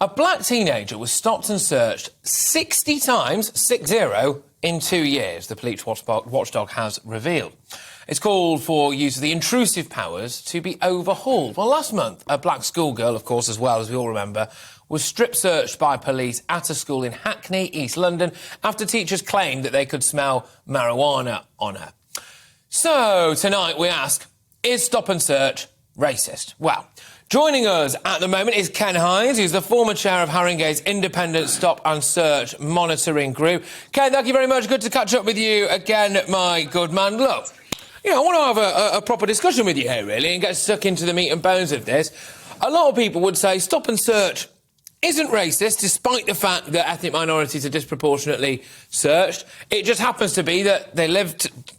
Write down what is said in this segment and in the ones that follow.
A black teenager was stopped and searched 60 times, 60, in 2 years, the police watchdog has revealed. It's called for use of the intrusive powers to be overhauled. Well, last month, a black schoolgirl, of course, as well, as we all remember, was strip-searched by police at a school in Hackney, East London, after teachers claimed that they could smell marijuana on her. So, tonight we ask, is stop and search racist? Well, joining us at the moment is Ken Hinds, who's the former chair of Haringey's Independent Stop and Search Monitoring Group. Ken, thank you very much. Good to catch up with you again, my good man. Look, I want to have a proper discussion with you here, really, and get stuck into the meat and bones of this. A lot of people would say stop and search isn't racist, despite the fact that ethnic minorities are disproportionately searched. It just happens to be that they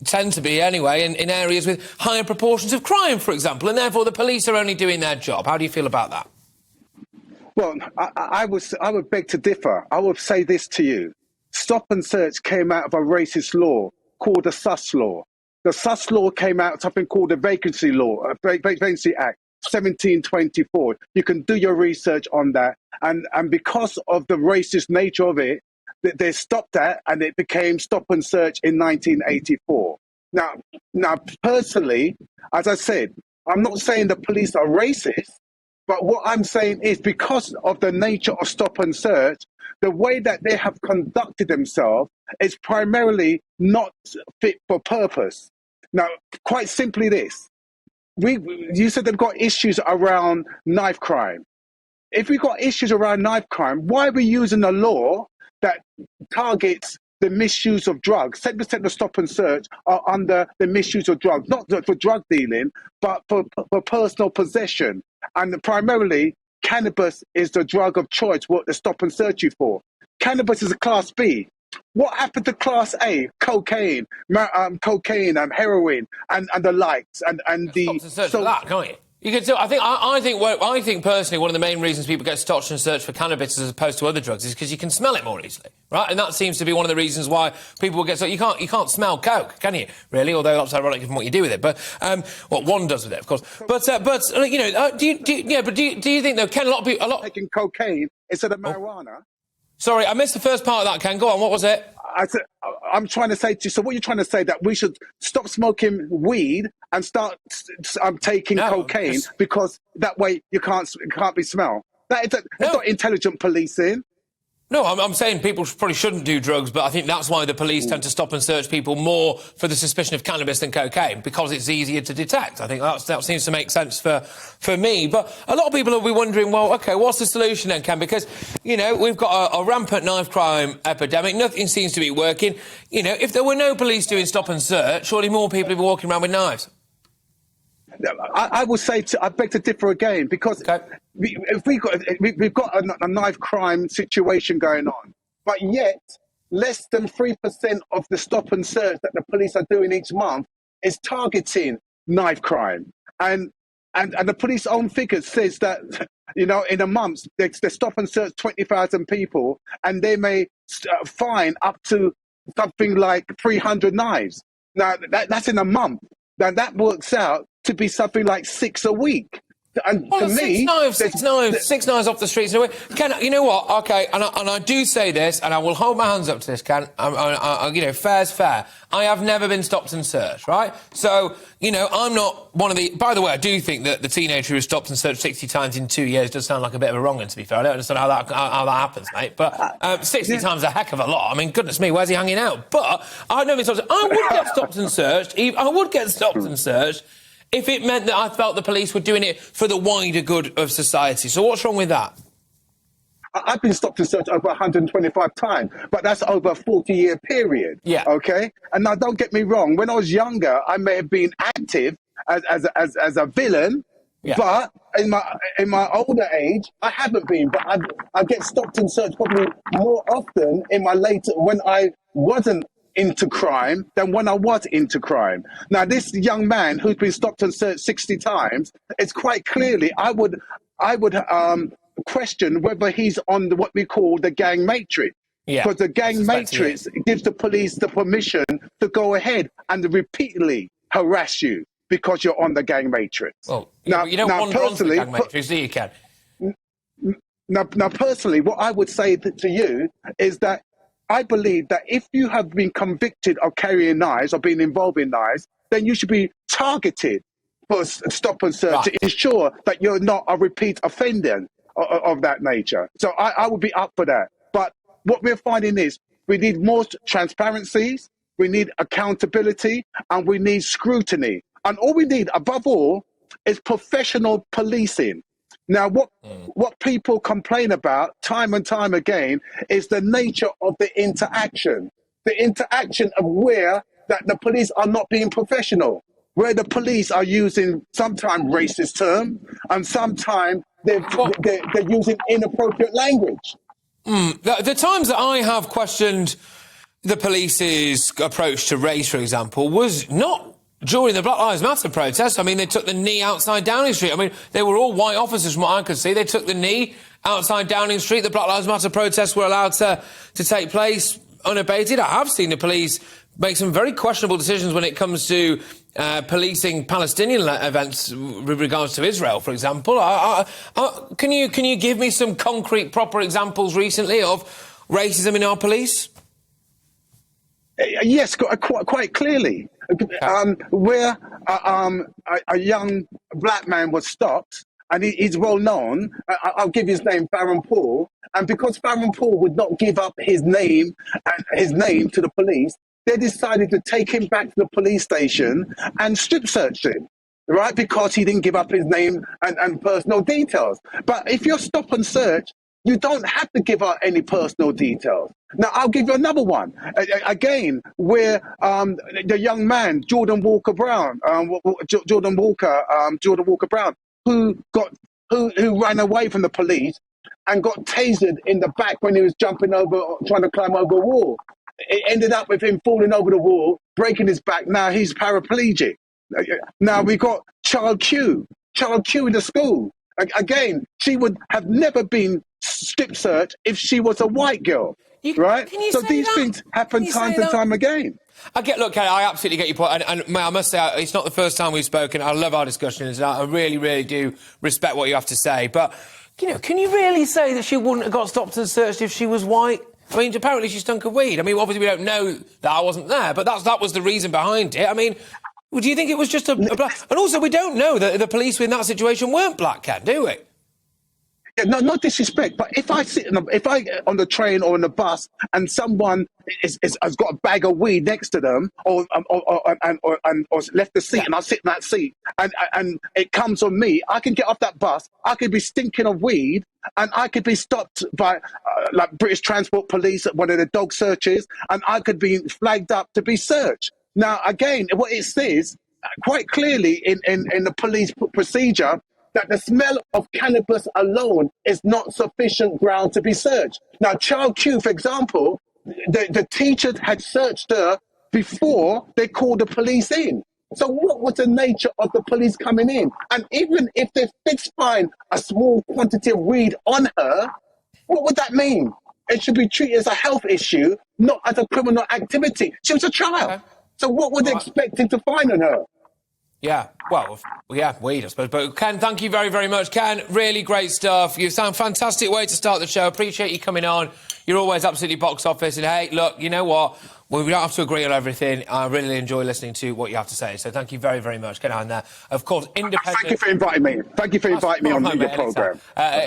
tend to be anyway, in areas with higher proportions of crime, for example, and therefore the police are only doing their job. How do you feel about that? Well, I would beg to differ. I would say this to you. Stop and search came out of a racist law called the Sus Law. The Sus Law came out of something called the Vacancy Act. 1724. You can do your research on that, and because of the racist nature of it, they stopped that, and it became stop and search in 1984. Now, personally, as I said, I'm not saying the police are racist, but what I'm saying is because of the nature of stop and search, the way that they have conducted themselves is primarily not fit for purpose. Now, quite simply this. You said they've got issues around knife crime. If we've got issues around knife crime, why are we using a law that targets the misuse of drugs? 7% of stop and search are under the misuse of drugs, not for drug dealing, but for personal possession. And primarily, cannabis is the drug of choice, what they stop and search you for. Cannabis is a Class B. What happened to Class A? Cocaine, heroin, and the likes, and the. Stop and search for that, can't you? You can tell. I think personally, one of the main reasons people get stopped and searched for cannabis as opposed to other drugs is because you can smell it more easily, right? And that seems to be one of the reasons why people will get stopped. You can't smell coke, can you? Really? Although that's ironic from what you do with it. But one does with it, of course. But do you think though, Ken? A lot taking cocaine instead of marijuana. Sorry, I missed the first part of that, Ken. Go on, what was it? I'm trying to say to you, so what you're trying to say, that we should stop smoking weed and start taking cocaine because that way you can't be smelled. That's not intelligent policing. No, I'm saying people probably shouldn't do drugs, but I think that's why the police tend to stop and search people more for the suspicion of cannabis than cocaine, because it's easier to detect. I think that seems to make sense for me. But a lot of people will be wondering, well, OK, what's the solution then, Ken? Because, we've got a rampant knife crime epidemic. Nothing seems to be working. If there were no police doing stop and search, surely more people would be walking around with knives. I would say I beg to differ again, because we've got a knife crime situation going on, but yet less than 3% of the stop and search that the police are doing each month is targeting knife crime, and the police own figures says that in a month they stop and search 20,000 people, and they may fine up to something like 300 knives. Now that's in a month. Now that works out to be something like 6 a week. And to me, six knives off the streets. Ken, you know what? OK, and I do say this, and I will hold my hands up to this, Ken. Fair's fair. I have never been stopped and searched, right? So, I'm not one of the... By the way, I do think that the teenager who was stopped and searched 60 times in 2 years does sound like a bit of a wrong one, to be fair. I don't understand how that happens, mate. But 60 times is a heck of a lot. I mean, goodness me, where's he hanging out? But I've never been stopped. I would get stopped and searched. I would get stopped and searched if it meant that I felt the police were doing it for the wider good of society. So what's wrong with that? I've been stopped and searched over 125 times, but that's over a 40-year period. Yeah. OK? And now, don't get me wrong. When I was younger, I may have been active as a villain, but in my older age, I haven't been. But I get stopped and searched probably more often in my later, when I wasn't into crime than when I was into crime. Now, this young man who's been stopped and searched 60 times, it's quite clearly, I would question whether he's on what we call the gang matrix. Because the gang matrix gives the police the permission to go ahead and repeatedly harass you because you're on the gang matrix. Well, you don't wander onto the gang matrix, do you, Ken? Now, personally, what I would say to you is that I believe that if you have been convicted of carrying knives or being involved in knives, then you should be targeted for stop and search to ensure that you're not a repeat offender of that nature. So I would be up for that. But what we're finding is we need more transparencies, we need accountability, and we need scrutiny. And all we need, above all, is professional policing. Now, what people complain about time and time again is the nature of the interaction of where that the police are not being professional, where the police are using sometimes racist terms and sometimes they're using inappropriate language. The times that I have questioned the police's approach to race, for example, was not during the Black Lives Matter protests. I mean, they took the knee outside Downing Street. I mean, they were all white officers from what I could see. They took the knee outside Downing Street. The Black Lives Matter protests were allowed to take place unabated. I have seen the police make some very questionable decisions when it comes to policing Palestinian events with regards to Israel, for example. Can you give me some concrete, proper examples recently of racism in our police? Yes, quite clearly. Where a young black man was stopped, and he's well known. I'll give his name, Baron Paul. And because Baron Paul would not give up his name to the police, they decided to take him back to the police station and strip search him, right? Because he didn't give up his name and personal details. But if you're stop and search, you don't have to give out any personal details. Now, I'll give you another one. Again, where the young man, Jordan Walker Brown, who ran away from the police and got tasered in the back when he was jumping over, trying to climb over a wall. It ended up with him falling over the wall, breaking his back. Now he's paraplegic. Now we got Child Q in the school. Again, she would have never been strip searched if she was a white girl, right? So these things happen time and time again. Look, I absolutely get your point, and I must say, it's not the first time we've spoken. I love our discussions, and I really, really do respect what you have to say. But, can you really say that she wouldn't have got stopped and searched if she was white? I mean, apparently she stunk of weed. I mean, obviously we don't know that I wasn't there, but that was the reason behind it. I mean, do you think it was just a black... And also, we don't know that the police in that situation weren't black, Ken, do we? Yeah, no, not disrespect, but if I on the train or on the bus and someone has got a bag of weed next to them or left the seat and I sit in that seat and it comes on me, I can get off that bus, I could be stinking of weed and I could be stopped by like British Transport Police at one of the dog searches and I could be flagged up to be searched. Now, again, what it says quite clearly in the police procedure that the smell of cannabis alone is not sufficient ground to be searched. Now, Child Q, for example, the teachers had searched her before they called the police in. So what was the nature of the police coming in? And even if they did find a small quantity of weed on her, what would that mean? It should be treated as a health issue, not as a criminal activity. She was a child. Okay. So what were they expecting to find on her? Yeah, well, yeah, weed, I suppose. But Ken, thank you very, very much. Ken, really great stuff. You sound fantastic way to start the show. Appreciate you coming on. You're always absolutely box office. And, hey, look, you know what? Well, we don't have to agree on everything. I really enjoy listening to what you have to say. So thank you very, very much. Ken Hinds there. Of course, independent... Thank you for inviting me. Thank you for inviting me on your programme.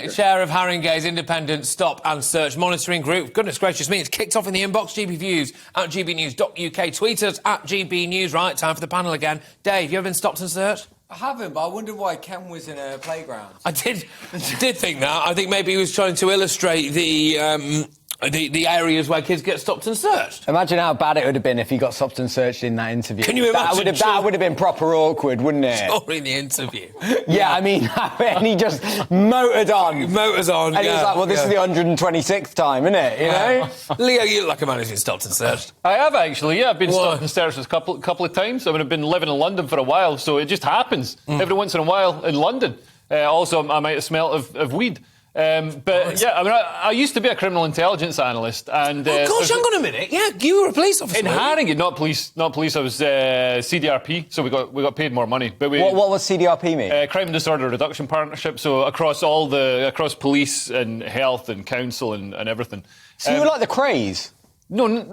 Chair of Haringey's Independent Stop and Search Monitoring Group. Goodness gracious me, it's kicked off in the inbox. GB Views at gbnews.uk. Tweet us at GBNews. Right, time for the panel again. Dave, you ever been stopped and searched? I haven't, but I wondered why Ken was in a playground. I did think that. I think maybe he was trying to illustrate the areas where kids get stopped and searched. Imagine how bad it would have been if he got stopped and searched in that interview. Can you imagine? That would have been proper awkward, wouldn't it? During the interview. Yeah, I mean, and he just motored on. Motors on, and he was like, well, this is the 126th time, isn't it? You know? Leo, you look like a man who's been stopped and searched. I have, actually, yeah. I've been stopped and searched a couple of times. I mean, I've been living in London for a while, so it just happens every once in a while in London. Also, I might have smelt of weed. But yeah, I mean, I used to be a criminal intelligence analyst, and Gosh, hang on a minute. Yeah, you were a police officer. in Harringay, not police. I was CDRP, so we got paid more money. But What was CDRP mean? Crime and Disorder Reduction Partnership. So across police and health and council and everything. So you were like the craze? No, doing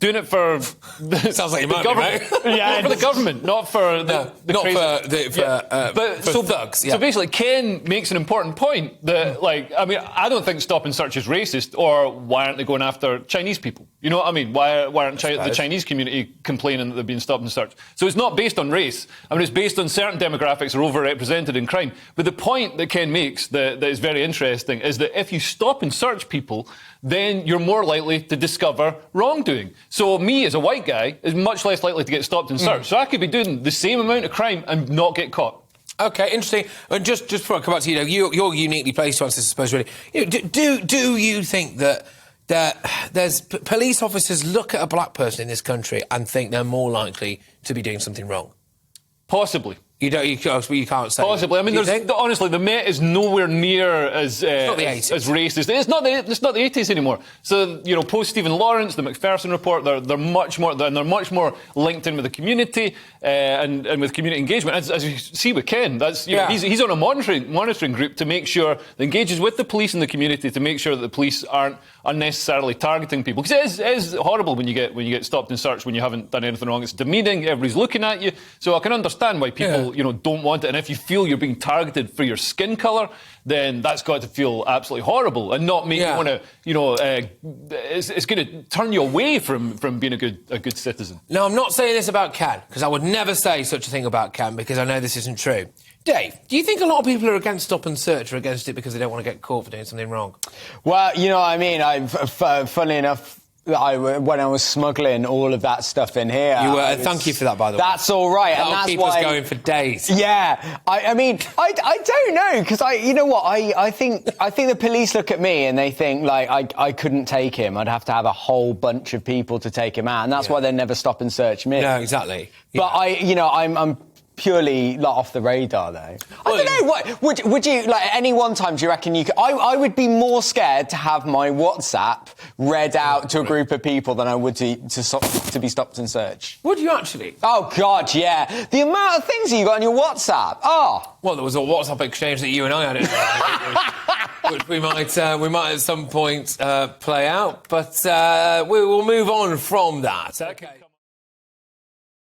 it for Sounds like you the might be, government. right? Yeah, for the government, not for the not crazy. for thugs. Yeah. So basically, Ken makes an important point that, like, I mean, I don't think stop and search is racist, or why aren't they going after Chinese people? You know what I mean? Why aren't the Chinese community complaining that they're being stopped and searched? So it's not based on race. I mean, it's based on certain demographics are overrepresented in crime. But the point that Ken makes that is very interesting is that if you stop and search people, then you're more likely to discover wrongdoing. So me, as a white guy, is much less likely to get stopped and searched. So I could be doing the same amount of crime and not get caught. Okay, interesting. And just before I come back to you, you're uniquely placed to answer this, I suppose, really. You know, do you think that there's police officers look at a black person in this country and think they're more likely to be doing something wrong? Possibly. You can't say. Possibly. I mean, honestly, the Met is nowhere near as racist. It's not the 80s anymore. So, you know, post Stephen Lawrence, the McPherson report, they're much more linked in with the community and with community engagement. As you see with Ken, he's on a monitoring group to make sure that engages with the police and the community to make sure that the police aren't unnecessarily targeting people. Because it is horrible when you get stopped and searched when you haven't done anything wrong. It's demeaning. Everybody's looking at you. So I can understand why people don't want it. And if you feel you're being targeted for your skin colour, then that's got to feel absolutely horrible and not make you want to, it's going to turn you away from being a good citizen. No, I'm not saying this about Ken, because I would never say such a thing about Ken, because I know this isn't true. Dave, do you think a lot of people are against stop and search or against it because they don't want to get caught for doing something wrong? Well, you know what I mean? Funnily enough, when I was smuggling all of that stuff in here... Thank you for that, by the way. That's all right. That'll keep us going for days. Yeah. I mean, I don't know, because you know what? I think the police look at me and they think, like, I couldn't take him. I'd have to have a whole bunch of people to take him out, and that's why they never stop and search me. No, exactly. Yeah. But I'm purely off the radar, though. I don't know. What would you like? Any one time, do you reckon you could? I would be more scared to have my WhatsApp read out to a group of people than I would to be stopped and searched. Would you actually? Oh God, yeah. The amount of things that you got on your WhatsApp. Oh. Well, there was a WhatsApp exchange that you and I had, which we might at some point play out, but we will move on from that. Okay.